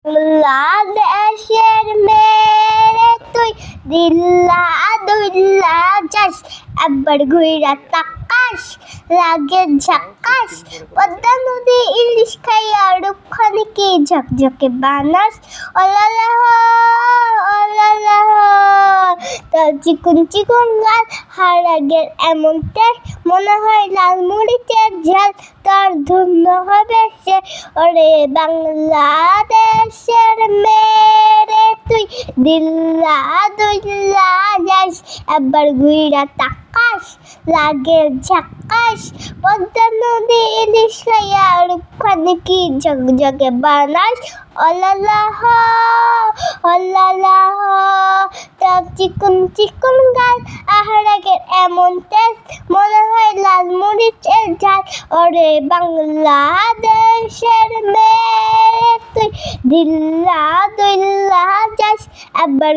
বাংলাদেশের মেয়ে তুই দিল্লা দুল্লা যাস, একবার ঘুইরা তাকাস লাগে ঝাকাস। পদ্মা নদী ইলিশ খাইয়া রূপখানি কি ঝকঝকে বানাস। ওলালাহ ওলালাহ তার চিকুন চিকুন গাল, হারাগের এমন টেস্ট, মনে হয় লাল মরিচের ঝাল, তার ধন্য হবে সে। ওরে বাংলাদেশের মেয়ে তুই দিল্লা দুল্লা যাস, একবার ঘুইরা তাকাস লাগে ঝাকাস। পদ্মা নদী ইলিশ খাইয়া রূপখানি কি ঝকঝকে বানাস। ওলালাহ ওলালাহ তার চিকুন চিকুন গাল, আহারাগের এমন টেস্ট, মনে হয় লাল মরিচের ঝাল। ওরে বাংলাদেশের মেয়ে তুই দিল্লা দুল্লা যাস, একবার